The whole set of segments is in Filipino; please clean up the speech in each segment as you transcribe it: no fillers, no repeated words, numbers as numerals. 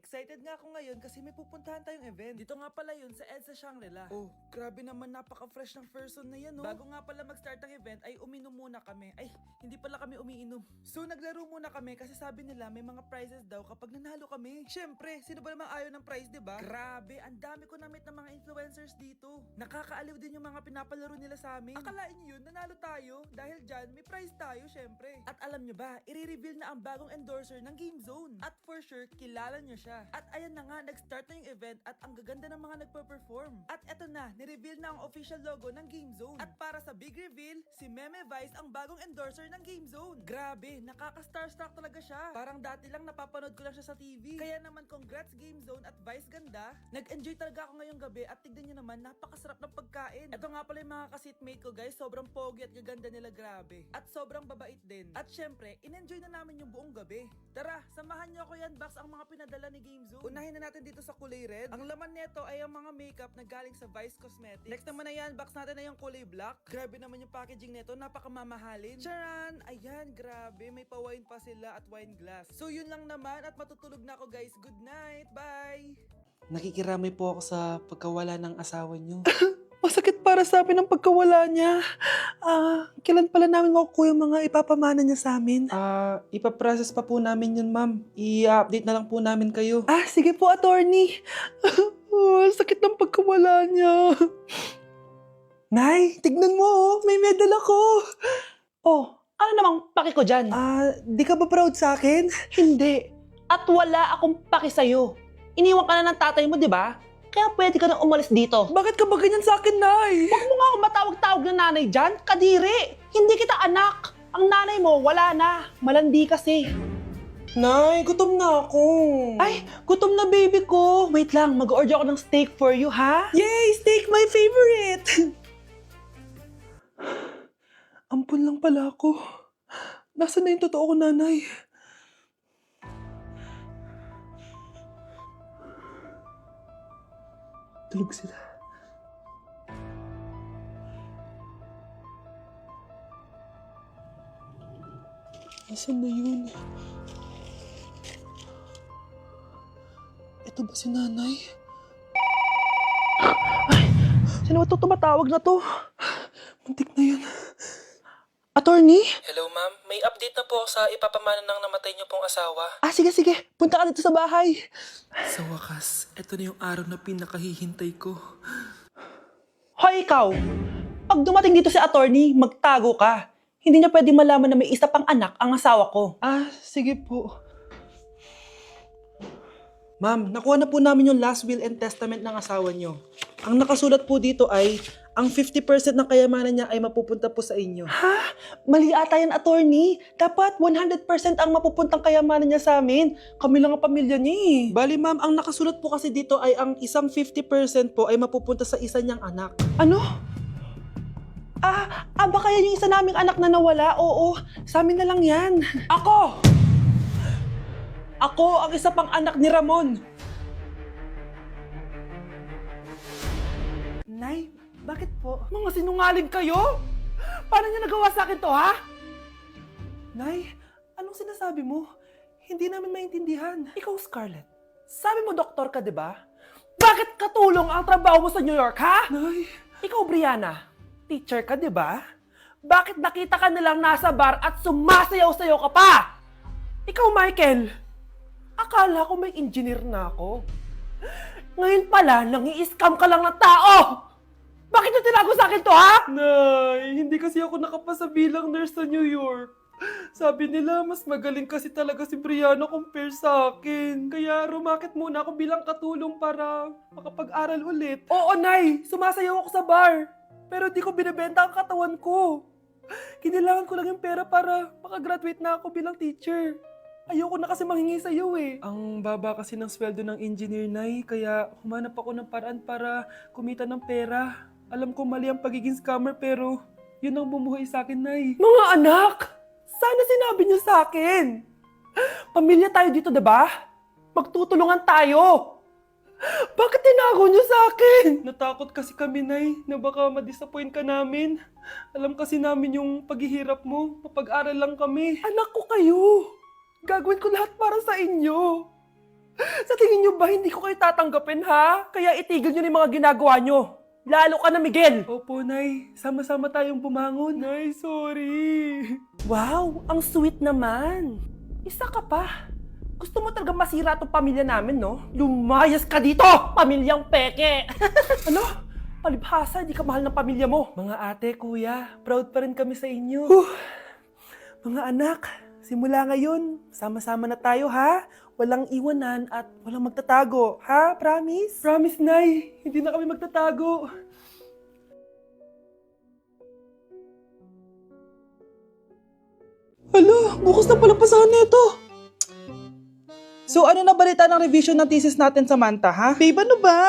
Excited nga ako ngayon kasi may pupuntahan tayong event. Dito nga pala yun sa EDSA Shangri-La. Oh, grabe naman, napaka-fresh ng person na yan, no? Bago nga pala mag-start ang event ay uminom muna kami. Ay, hindi pala kami umiinom. So naglaro muna kami kasi sabi nila may mga prizes daw kapag nanalo kami. Syempre, sino ba namang ayaw ng prize, diba? Grabe, ang dami ko na-meet ng mga influencers dito. Nakakaaliw din yung mga pinapalaro nila sa amin. Akalain nyo yun, nanalo tayo. Dahil dyan, may prize tayo, syempre. At alam nyo ba, i-reveal na ang bagong endorser ng GameZone. At for sure, kilala nyo siya. At ayan na nga, nag-start na yung event at ang gaganda ng mga nagpa-perform. At eto na, ni-reveal na ang official logo ng GameZone. At para sa big reveal, si Meme Vice ang bagong endorser ng GameZone. Grabe, nakaka-starstruck talaga siya. Parang dati lang napapanood ko lang siya sa TV. Kaya naman congrats GameZone at Vice ganda. Nag-enjoy talaga ako ngayong gabi at tignan nyo naman, napakasarap ng pagkain. Eto nga pala yung mga ka-seatmate ko guys, sobrang pogi at gaganda nila, grabe. At sobrang babait din. At syempre, in-enjoy na namin yung buong gabi. Tara, samahan nyo ako yan, box ang mga pinadala ni GameZone. Unahin na natin dito sa kulay red. Ang laman nito ay ang mga makeup na galing sa Vice Cosmetics. Next naman na yan, box natin na yung kulay black. Grabe naman yung packaging nito, napakamamahalin. Charan! Ayan, grabe, may pa-wine pa sila at wine glass. So yun lang naman at matutulog na ako guys. Good night, bye! Nakikiramay po ako sa pagkawala ng asawa niyo. Masakit para sa amin ang pagkawala niya. Kailan pala namin makukuha yung mga ipapamana niya sa amin? Ipaprocess pa po namin yun, ma'am. I-update na lang po namin kayo. Sige po, attorney. Sakit ng pagkawala niya. Nay, tignan mo, may medal ako. Oh, ano namang paki ko dyan? Di ka ba proud sa akin? Hindi. At wala akong paki sa'yo. Iniwan ka na ng tatay mo, di ba? Kaya pwede ka nang umalis dito. Bakit ka ba ganyan sa akin, Nay? Huwag mo nga ako matawag-tawag na nanay dyan. Kadiri. Hindi kita anak. Ang nanay mo, wala na. Malandi kasi. Nay, gutom na ako. Ay, gutom na baby ko. Wait lang, mag-order ako ng steak for you, ha? Yay! Steak, my favorite! Ampun lang pala ako. Nasaan na yung totoo ko, Nanay? Tulog sila. Nasaan na yun? Ito ba si Nanay? Sino ba ito tumatawag na to? Muntik na yun. Attorney? Hello, ma'am. May update na po sa ipapamana ng namatay niyo pong asawa. Sige. Punta ka dito sa bahay. Sa wakas, ito na yung araw na pinakahihintay ko. Hoy, ikaw! Pag dumating dito si attorney, magtago ka. Hindi niya pwede malaman na may isa pang anak ang asawa ko. Sige po. Ma'am, nakuha na po namin yung last will and testament ng asawa niyo. Ang nakasulat po dito ay, ang 50% ng kayamanan niya ay mapupunta po sa inyo. Mali ata yan, attorney. Dapat 100% ang mapupuntang kayamanan niya sa amin. Kami lang ang pamilya niya eh. Bali ma'am, ang nakasulat po kasi dito ay ang isang 50% po ay mapupunta sa isa niyang anak. Ano? Baka yan yung isa naming anak na nawala? Oo, sa amin na lang yan. Ako ang isa pang anak ni Ramon. Nay, bakit po? Mga sinungaling kayo? Paano niya nagawa sa akin to, ha? Nay, anong sinasabi mo? Hindi namin maintindihan. Ikaw, Scarlett. Sabi mo doktor ka, di ba? Bakit katulong ang trabaho mo sa New York, ha? Nay, Ikaw, Brianna. Teacher ka, di ba? Bakit nakita ka nilang nasa bar at sumasayaw-sayaw ka pa? Ikaw, Michael. Akala ko may engineer na ako. Ngayon pala, nangi-scam ka lang ng tao! Bakit niyo tinago sa akin to, ha? Nay, hindi kasi ako nakapasa bilang nurse sa New York. Sabi nila, mas magaling kasi talaga si Brianna compare sa akin. Kaya rumakit muna ako bilang katulong para makapag-aral ulit. Oo, Nay, sumasayaw ako sa bar. Pero di ko binibenta ang katawan ko. Kailangan ko lang yung pera para makagraduate na ako bilang teacher. Ayoko na kasi manghingi sa'yo eh. Ang baba kasi ng sweldo ng engineer, Nay, kaya humanap ako ng paraan para kumita ng pera. Alam ko mali ang pagiging scammer pero yun ang bumuhay sa akin, Nay. Mga anak! Sana sinabi niyo sa akin! Pamilya tayo dito, diba? Magtutulungan tayo! Bakit tinago niyo sa akin? Natakot kasi kami, Nay, na baka ma-disappoint ka namin. Alam kasi namin yung paghihirap mo. Mapag-aral lang kami. Anak ko kayo! Gagawin ko lahat para sa inyo. Sa tingin nyo ba hindi ko kayo tatanggapin, ha? Kaya itigil nyo na yung mga ginagawa nyo. Lalo ka na, Miguel! Opo, Nay. Sama-sama tayong bumangon. Nay, sorry. Wow, ang sweet naman. Isa ka pa. Gusto mo talaga masira tong pamilya namin, no? Lumayas ka dito, pamilyang peke! Ano? Palibhasa, di ka mahal ng pamilya mo. Mga ate, kuya, proud pa rin kami sa inyo. Mga anak, simula ngayon, sama-sama na tayo, ha? Walang iwanan at walang magtatago, ha? Promise? Promise, Nay. Hindi na kami magtatago. Hala, bukas na pala pasahan nito. So ano na balita ng revision ng thesis natin, Samantha, ha? Babe, ano ba?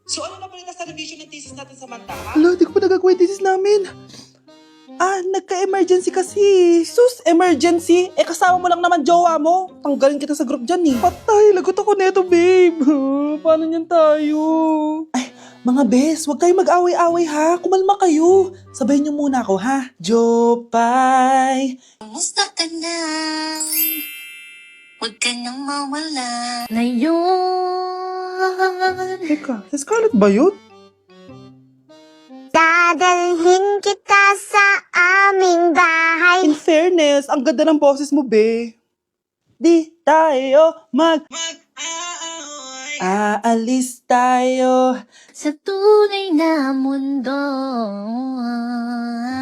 So ano na balita sa revision ng thesis natin, Samantha, ha? Hala, di ko pa nagagawa yung thesis namin. Nagka-emergency kasi. Sus, emergency? Kasama mo lang naman jowa mo. Tanggalin kita sa group dyan eh. Patay, lagot ako neto, babe. Paano niyan tayo? Ay, mga bes, huwag kayong mag-away-away ha. Kumalma kayo. Sabayin niyo muna ako ha. Jopay. Kumusta ka na? Huwag ka nang mawala. Ngayon, Teka, si Scarlett ba yun? dadalhin kita sa aming bahay. In fairness, ang ganda ng boses mo, be. Di tayo aalis tayo. Sa tunay na mundo.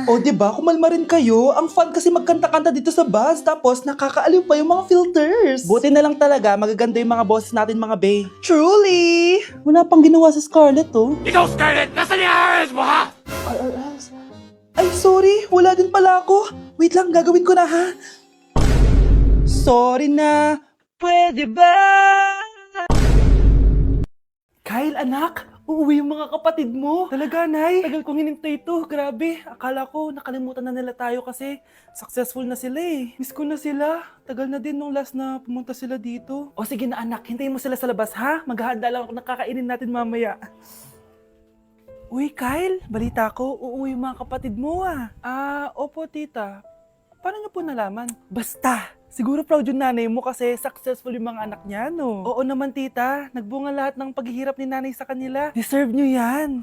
O, diba? Kumalma rin kayo. Ang fun kasi magkanta-kanta dito sa bus. Tapos, nakakaaliw pa yung mga filters. Buti na lang talaga, magaganda yung mga boses natin, mga bay. Truly! Wala pang ginawa sa Scarlett, oh. Ikaw, Scarlett! Nasaan yung RS mo, ha? Ay, sorry. Wala din pala ako. Wait lang, gagawin ko na, ha? Sorry na. Pwede ba? Kyle, anak! Uuwi yung mga kapatid mo. Talaga, Nay. Tagal kong hinintay ito. Grabe. Akala ko nakalimutan na nila tayo kasi successful na sila eh. Miss ko na sila. Tagal na din nung last na pumunta sila dito. O sige na, anak. Hintayin mo sila sa labas, ha? Maghahanda lang ako ng kakainin natin mamaya. Uy, Kyle. Balita ko, uuwi yung mga kapatid mo ah. Opo, tita. Paano niyo po nalaman? Basta! Siguro proud yung nanay mo kasi successful yung mga anak niya, no? Oo naman, tita. Nagbunga lahat ng paghihirap ni nanay sa kanila. Deserve nyo yan.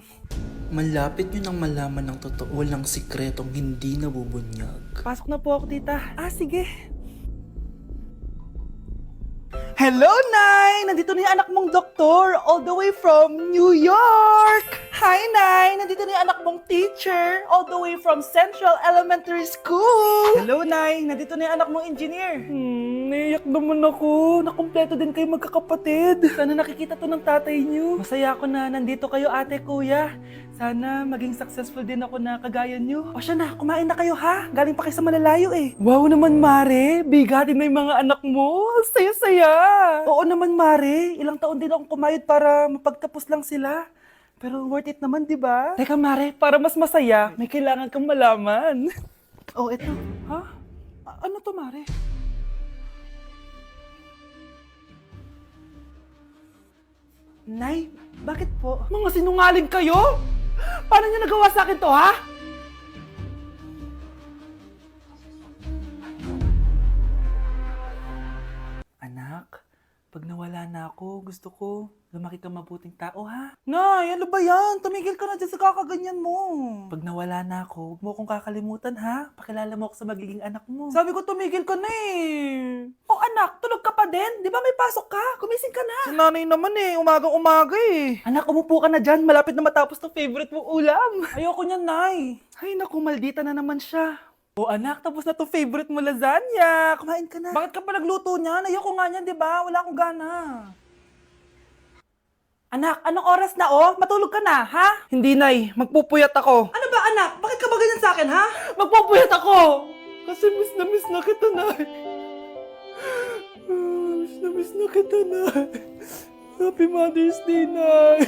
Malapit nyo nang malaman ng totoo lang sikretong hindi nabubunyag. Pasok na po ako, tita. Sige. Hello, Nay! Nandito na yung anak mong doktor all the way from New York! Hi, Nay! Nandito na yung anak mong teacher all the way from Central Elementary School! Hello, Nay! Nandito na yung anak mong engineer! Naiyak naman ako. Nakumpleto din kayo magkakapatid. Sana nakikita to ng tatay niyo. Masaya ako na nandito kayo, ate, kuya. Sana maging successful din ako na kagaya niyo. O siya na, kumain na kayo ha. Galing pa kayo sa malalayo eh. Wow naman, Mare. Bigatin na yung mga anak mo. Saya-saya. Oo naman, Mare. Ilang taon din akong kumayod para mapagtapos lang sila. Pero worth it naman, di ba? Teka, Mare, para mas masaya, may kailangan kang malaman. Oh, eto. Ha? Ano to, Mare? Nay, bakit po? Mga sinungaling kayo? Paano niyo nagawa sa akin to, ha? Anak, pag nawala na ako, gusto ko lumaki kang mabuting tao, ha? Nay, ano ba yan? Tumigil ka na dyan sa kakaganyan mo. Pag nawala na ako, huwag mo akong kakalimutan, ha? Pakilala mo ako sa magiging anak mo. Sabi ko, tumigil ka na eh. Oh, anak, tulog ka pa din? Di ba may pasok ka? Kumising ka na. Si nanay naman eh, umagang-umaga eh. Anak, umupo ka na dyan. Malapit na matapos ng favorite mong ulam. Ayoko niyan, Nay. Ay, naku, maldita na naman siya. O anak, tapos na to favorite mo lasagna. Kumain ka na. Bakit ka pa nagluto niyan? Ayoko nga niyan, di ba? Wala akong gana. Anak, anong oras na Matulog ka na, ha? Hindi, Nay. Magpupuyat ako. Ano ba, anak? Bakit ka ba ganyan sa akin, ha? Magpupuyat ako! Kasi miss na kita, Nay. Miss na kita, Nay. Happy Mother's Day, Nay.